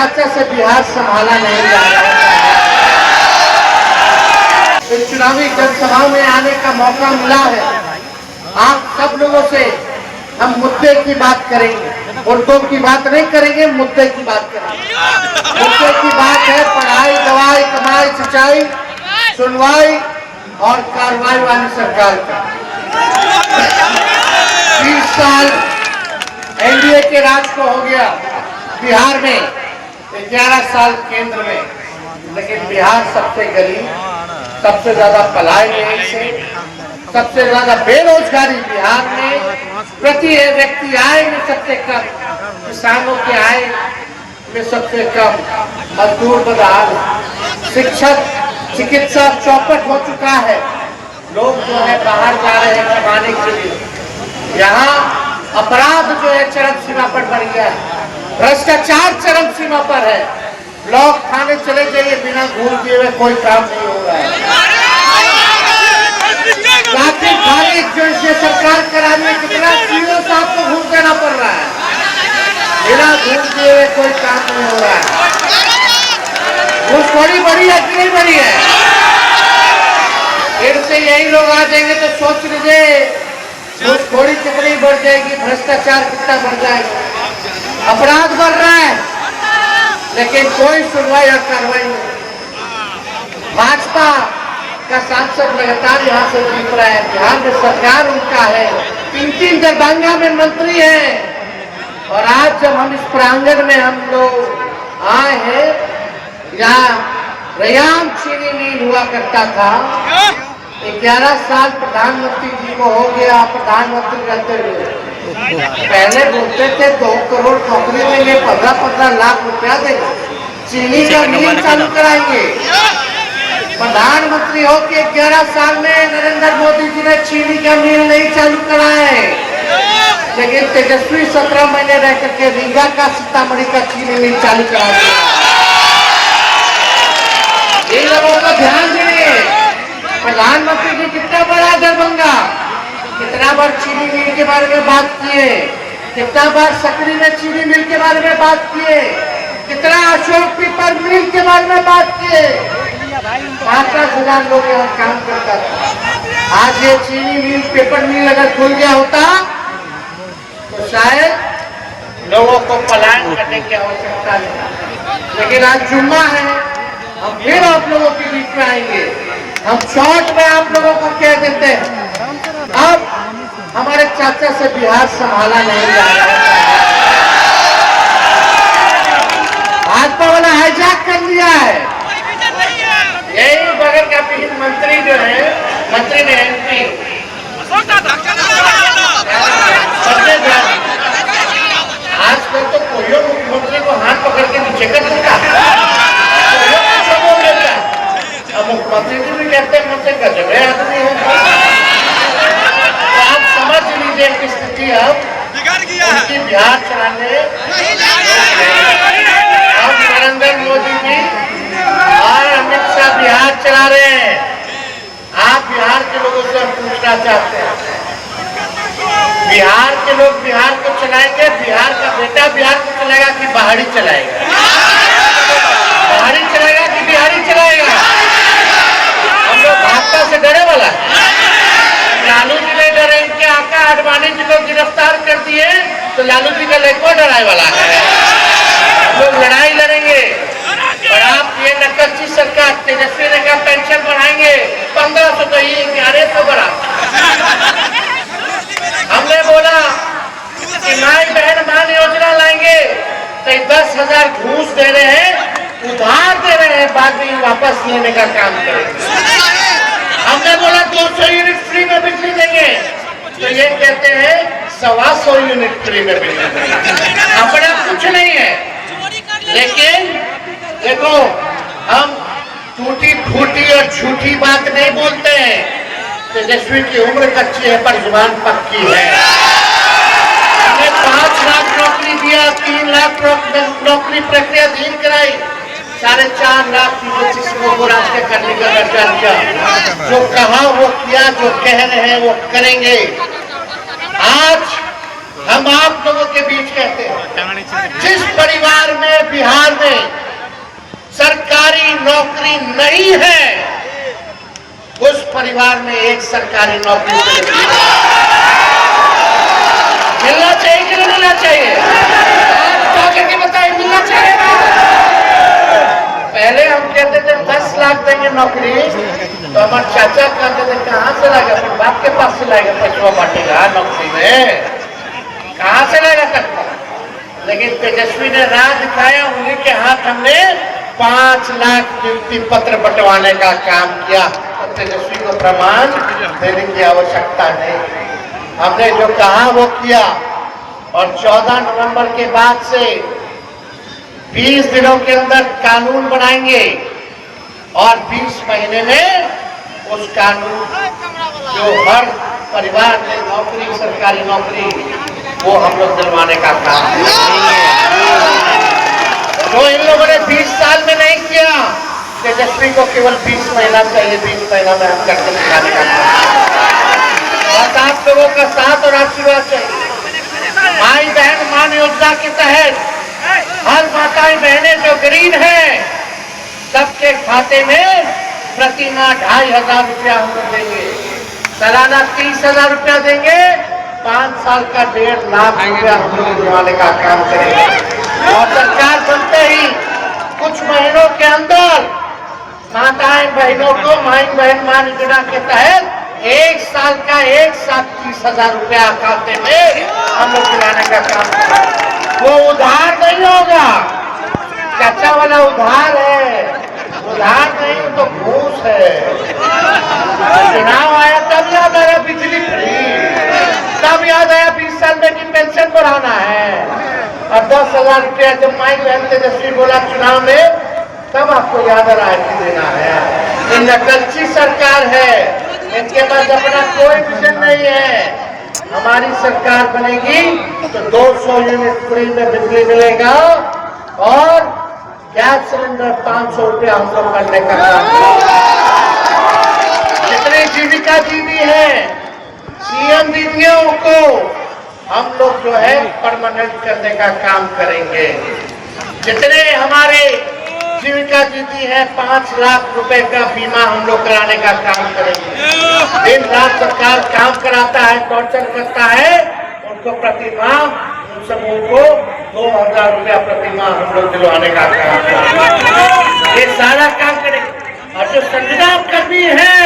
चाचा से बिहार संभाला नहीं जा रहा है। इस चुनावी जनसभा में आने का मौका मिला है। आप सब लोगों से हम मुद्दे की बात करेंगे, मुद्दों की बात नहीं करेंगे, मुद्दे की बात करेंगे। मुद्दे की बात है पढ़ाई, दवाई, कमाई, सिंचाई, सुनवाई और कार्रवाई वाली सरकार का। 20 साल एनडीए के राज को हो गया बिहार में, 11 साल केंद्र में, लेकिन बिहार सबसे गरीब, सबसे ज्यादा पलायन यहीं से, सबसे ज्यादा बेरोजगारी बिहार में, प्रति व्यक्ति आय में सबसे कम, किसानों के आय में सबसे कम, मजदूर बदहाल, शिक्षक चिकित्सा चौपट हो चुका है। लोग जो है बाहर जा रहे हैं कमाने के लिए। यहाँ अपराध जो है चरम सीमा पर बढ़ गया है, भ्रष्टाचार चरम सीमा पर है। ब्लॉक थाने चले जाइए, बिना घूस दिए हुए कोई काम नहीं हो रहा है। जो सरकार कराने में कितना सीओ साहब को घूस देना पड़ रहा है, बिना घूस दिए हुए कोई काम नहीं हो रहा है। घूसखोरी बढ़ी है कि नहीं बढ़ी है? फिर से यही लोग आ जाएंगे तो सोच लीजिए घूसखोरी कितनी बढ़ जाएगी, भ्रष्टाचार कितना बढ़ जाएगा, अपराध बढ़ रहा है, लेकिन कोई सुनवाई और कार्रवाई नहीं। भाजपा का सांसद लगातार यहाँ से जीत रहा है, बिहार में सरकार उनका है, 3-3 दरभंगा में मंत्री हैं। और आज जब हम इस प्रांगण में हम लोग आए हैं, यहाँ रयाम चीनी मिल हुआ करता था, 11 साल प्रधानमंत्री जी को हो गया प्रधानमंत्री रहते हुए। पहले बोलते थे 2 करोड़ नौकरी देंगे, 15-15 लाख रुपया देंगे, चीनी का मिल चालू कराएंगे। प्रधानमंत्री हो के 11 साल में नरेंद्र मोदी जी ने चीनी का मिल नहीं चालू कराए, लेकिन तेजस्वी 17 महीने रह करके रीगा का सीतामढ़ी का चीनी मिल चालू करा दिया। इन लोगों को ध्यान देंगे। प्रधानमंत्री जी कितना बड़ा दरभंगा, कितना बार चीनी मिल के बारे में बात किए, कितना बार सकरी में चीनी मिल के बारे में बात किए, कितना अशोक पीपर मिल के बारे में बात किए। 50,000 लोग यहाँ काम करता था। आज ये चीनी मिल, पेपर मिल अगर खुल गया होता तो शायद लोगों को पलायन करने की आवश्यकता नहीं। लेकिन आज जुम्मा है, हम फिर आप लोगों के बीच में आएंगे। हम शॉर्ट में आप लोगों को कह देते हैं, अब हमारे चाचा से बिहार संभाला नहीं जा रहा है। भाजपा वाला हाईजैक कर लिया है। यही बगल का मंत्री जो है, मंत्री ने एमपी आजकल तो कोई मुख्यमंत्री को हाथ पकड़ के नीचे कर देता है, मुख्यमंत्री जी भी कहते हैं मुझसे गजबे आदमी है। तो आप समझ लीजिए कि स्थिति अब उनकी बिहार चलाने, अब नरेंद्र मोदी जी और अमित शाह बिहार चला रहे हैं। आप बिहार के लोगों से हम पूछना चाहते हैं, बिहार के लोग बिहार को चलाएंगे, बिहार का बेटा बिहार को चलाएगा कि बाहरी चलाएगा? बाहरी चलाएगा कि बिहारी चलाएगा? हम लोग भाजपा से डरे वाला है। लालू जी नहीं डरे, इनके आका आडवाणी जी को गिरफ्तार कर दिए तो लालू जी का लेको डराए वाला है। हम लोग लड़ाई लड़ेंगे। और आप ये नकच्ची सरकार, तेजस्वी ने कहा पेंशन बढ़ाएंगे 1500 तो ये 1100 बढ़ा। हमने बोला कि माई बहन मान योजना लाएंगे तो 10,000 घूस दे रहे हैं, उधार दे रहे हैं, बाद में वापस लेने का काम करेंगे। हमने बोला 200 यूनिट फ्री में बिजली देंगे, तो ये कहते हैं 125 यूनिट फ्री में बिजली देंगे। अपना कुछ नहीं है, लेकिन देखो हम टूटी फूटी और झूठी बात नहीं बोलते हैं। तेजस्वी की उम्र कच्ची है पर जुबान पक्की है। हमने 5 लाख नौकरी दिया, 3 लाख नौकरी प्रक्रिया धीर कराई, 4.5 लाख युवकों को राष्ट्रीय करने का प्रचार किया। जो कहा वो किया, जो कह रहे हैं वो करेंगे। आज हम आप लोगों के बीच कहते हैं, जिस परिवार में बिहार में सरकारी नौकरी नहीं है, उस परिवार में एक सरकारी नौकरी मिलना चाहिए कि नहीं मिलना चाहिए? आप करके बताइए, मिलना चाहिए ना? पहले हम कहते थे 10 लाख देंगे नौकरी, तो हमारे चाचा कहते थे कहाँ से लाएगा, फिर बाप के पास से लाएगा, पैसा बांटेगा नौकरी में, कहाँ से लाएगा करता। लेकिन तेजस्वी ने राह दिखाया, उन्हीं के हाथ हमने 5 लाख नियुक्ति पत्र बंटवाने का काम किया। तो तेजस्वी को प्रमाण देने की आवश्यकता नहीं, हमने जो कहा वो किया। और 14 नवंबर के बाद से 20 दिनों के अंदर कानून बनाएंगे और 20 महीने में उस कानून जो हर परिवार में नौकरी, सरकारी नौकरी, वो हम लोग दिलवाने का काम तो इन लोगों ने 20 साल में नहीं किया। तेजस्वी को केवल 20 महीना चाहिए, 20 महीना में हम करके दिखाने का बस आप लोगों का साथ और आशीर्वाद चाहिए। माई बहन मान योजना के तहत हर माताएं बहनें जो गरीब हैं, सबके खाते में प्रति माह 2,500 रुपया हम लोग देंगे, सालाना 30,000 रुपया देंगे, 5 साल का 1.5 लाख रुपया हम लोग दिलवाने का काम करेंगे। और सरकार बनते ही कुछ महीनों के अंदर माताएं बहनों को माई बहन मान योजना के तहत 1 साल का 1,30,000 रुपया खाते में हम लोग दिलाने का काम करेंगे। वो उधार नहीं होगा, चाचा वाला उधार है, उधार नहीं तो घूस है। चुनाव आया तब याद आया बिजली फ्री, तब याद आया 20 साल में की पेंशन बढ़ाना है, और 10,000 रुपया जब माई बहन तेजस्वी बोला चुनाव में, तब आपको याद आ रहा है कि देना है। ये नकलची सरकार है, इनके पास अपना कोई विजन नहीं है। हमारी सरकार बनेगी तो 200 यूनिट फ्री में बिजली मिलेगा और गैस सिलेंडर 500 रुपया हम लोग करने का काम करेंगे। जितने जीविका दीदी है, सीएम दीदियों को हम लोग जो है परमानेंट करने का काम करेंगे। जितने हमारे जीविका दीदी है, 5 लाख रुपए का बीमा हम लोग कराने का काम करेंगे। दिन रात सरकार काम कराता है, टॉर्चर करता है, उनको प्रति माह उन सबों को 2,000 रुपया प्रति माह हम लोग दिलवाने का काम करेंगे। ये सारा काम करेंगे। और जो संविदा कर्मी है,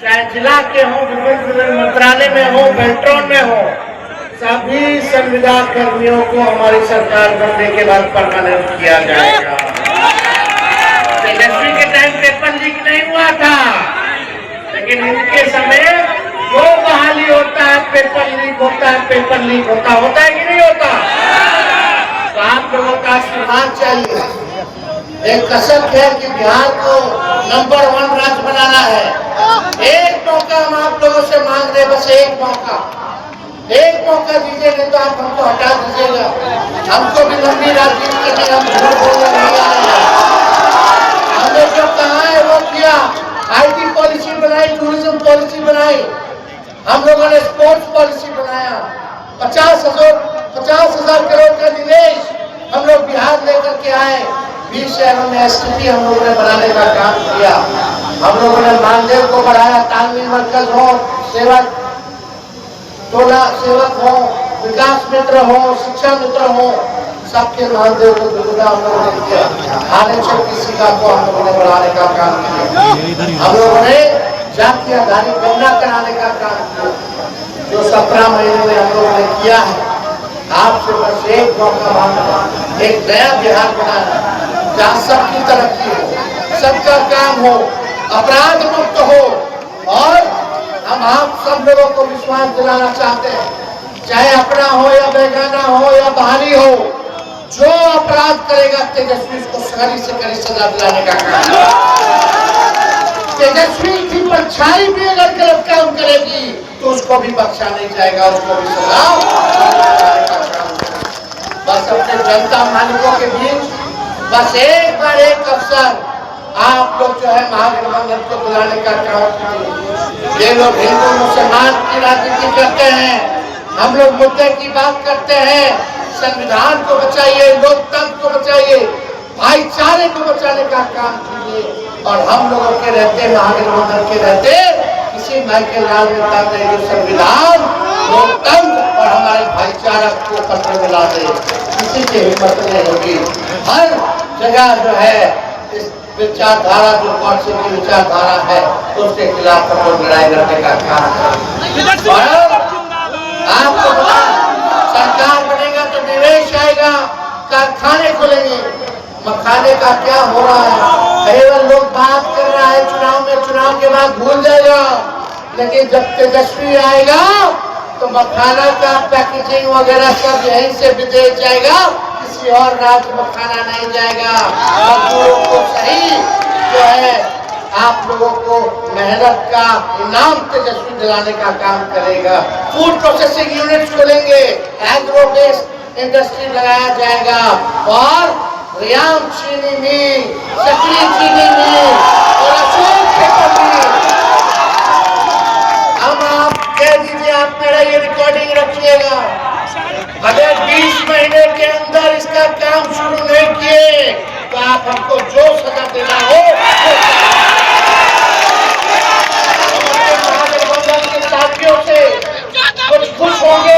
चाहे जिला के हों, विभिन्न मंत्रालय में हो, बेल्ट्रॉन में हो, सभी संविदा कर्मियों को हमारी सरकार बनने के बाद परमानेंट किया जाएगा। तेजस्वी के टाइम पेपर लीक नहीं हुआ था, लेकिन इनके समय जो बहाली होता है पेपर लीक होता है, पेपर लीक होता है कि नहीं होता? तो आप लोगों का आशीर्वाद चाहिए। एक कसक है कि बिहार को नंबर 1 राज्य बनाना है। एक मौका हम आप लोगों से मांग रहे, बस एक मौका दीजिए, नहीं तो आप हमको हटा दीजिएगा। हमको भी लंबी राजनीति करनी, हम झूठ बोलने नहीं आए। हमने जो कहा है वो किया, IT पॉलिसी बनाई, टूरिज्म पॉलिसी बनाई, हम लोगों ने स्पोर्ट्स पॉलिसी बनाया, 50,000 करोड़ का निवेश हम लोग बिहार लेकर के आए। 20 शहरों में STP हम लोगों ने बनाने का काम किया। हम लोगों ने मानदेय को बढ़ाया, तालमेल मरकज हो, सेवक टोला सेवक हो, विकास मित्र हो, शिक्षा मित्र हो, सबके मानदेय को दुगुना हम लोगों ने किया। आरक्षण की सीमा को हम लोगों ने बढ़ाने का काम किया। हम लोगों ने जाति आधारित गणना कराने का काम किया, जो 17 महीने में हम लोगों ने किया है। आपसे बस एक मौका मांगना, एक नया बिहार बनाना, जहाँ सबकी तरक्की हो, सबका काम हो, अपराध मुक्त हो। और हम आप सब लोगों को विश्वास दिलाना चाहते हैं, चाहे अपना हो या बेगाना हो या बाहरी हो, जो अपराध करेगा तेजस्वी उसको कड़ी से कड़ी सजा दिलाने का काम। तेजस्वी की परछाई भी अगर गलत काम करेगी तो उसको भी बख्शा नहीं जाएगा, उसको भी सजा दिलाने का काम। बस अपने जनता मालिकों के बीच बस एक बार एक अवसर आप लोग जो है महागठबंधन को दिलाने का काम कीजिए। ये लोग हिंदू मुसलमान की राजनीति करते हैं, हम लोग मुद्दे की बात करते हैं। संविधान को बचाइए, लोकतंत्र को बचाइए। भाईचारे को बचाने का काम कीजिए। और हम लोगों के रहते, महावीर मंदिर के रहते, किसी माइकल लाल नेता ने जो संविधान, लोकतंत्र और हमारे भाईचारा को पत्र मिला दे, किसी की हिम्मत नहीं होगी। हर जगह जो है इस विचारधारा, जो कौन की विचारधारा है, उसके खिलाफ हम लड़ाई लड़ने का काम करें। और आपको पता, सरकार बनेगा तो निवेश आएगा, कारखाने खुलेंगे। मखाने का क्या हो रहा है? केवल लोग बात कर रहा है चुनाव में, चुनाव के बाद भूल जाएगा। लेकिन जब तेजस्वी आएगा तो मखाना का पैकेजिंग वगैरह सब यहीं से विदेश जाएगा, किसी और राज्य मखाना नहीं जाएगा। मजदूरों को सही जो है, आप लोगों को मेहनत का इनाम तेजस्वी दिलाने का काम करेगा। फूड प्रोसेसिंग यूनिट खोलेंगे, एग्रो बेस्ड इंडस्ट्री लगाया जाएगा, और रियाम चीनी मिल, सकरी चीनी मिल और अशोक पेपर मिल। हम आप कह दीजिए, आप मेरा ये रिकॉर्डिंग रखिएगा, अगर 20 महीने के अंदर इसका काम शुरू नहीं किए तो आप हमको जो सजा देना हो साथियों से कुछ खुश होंगे,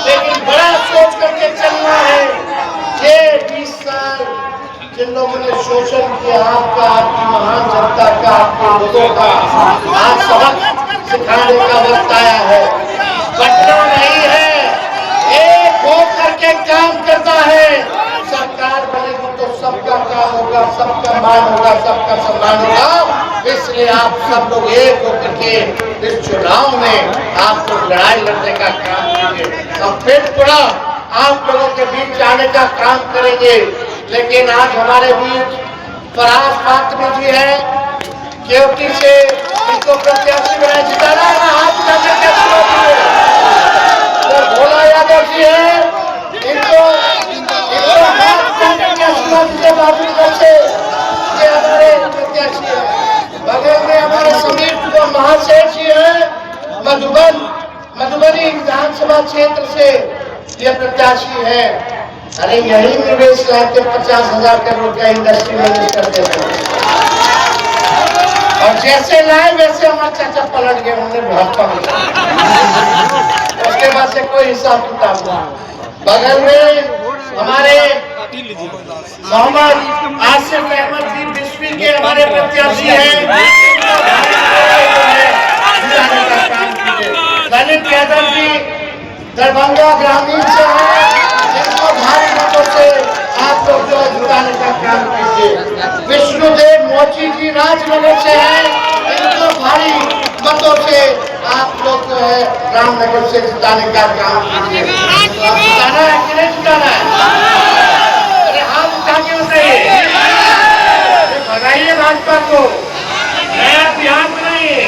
लेकिन बड़ा सोच करके चलना है। ये 20 साल जिन लोगों ने शोषण किया आपका, आपकी महान जनता का, आपके लोगों का, आज सबक सिखाने का वक्त आया है। बटना नहीं है, एक हो करके काम करता है। सरकार बनेगी तो सबका काम होगा, सबका मान होगा, सबका सम्मान होगा। इसलिए आप सब लोग एक होकर के इस चुनाव में आप लोग लड़ाई लड़ने का काम कीजिए। हम फिर पूरा आप लोगों के बीच आने का काम करेंगे। लेकिन आज हमारे बीच फराज फातमी जी है, केवटी से, इनको प्रत्याशी बनाया, जिताना है, हाथ उठाकर के भोला यादव जी है, इनको हाथ उठाकर के से ये हमारे प्रत्याशी है। बगल में हमारे समीप महाशय जी है, मधुबनी विधानसभा क्षेत्र से ये प्रत्याशी है। अरे यही निवेश लाके 50,000 करोड़ का इंडस्ट्री मैनेज करते थे, और जैसे लाए वैसे हमारे चाचा पलट गए, उन्होंने भाजपा में। उसके बाद से कोई हिसाब किताब नहीं। बगल में हमारे मोहम्मद आसिफ अहमद जी बिस्वी के हमारे प्रत्याशी हैं। ललित यादव जी दरभंगा ग्रामीण से हैं, जिनको भारी मतों से आप लोग जो जुटाने का काम कीजिए। विष्णुदेव मोची जी राजनगर से हैं, इनको भारी मतों से आप लोग जो है रामनगर से जुटाने का काम कीजिए। जुटाना है कि नहीं जुटाना है? अरे हाथ उठा के बताइए, भगाइए भाजपा को, नया बिहार बनाइए,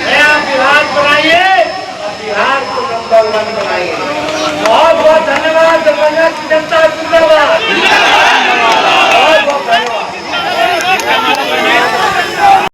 नया बिहार बनाइए, बिहार को नंबर 1 बनाइए। बहुत बहुत धन्यवाद। दरभंगा की जनता जिंदाबाद।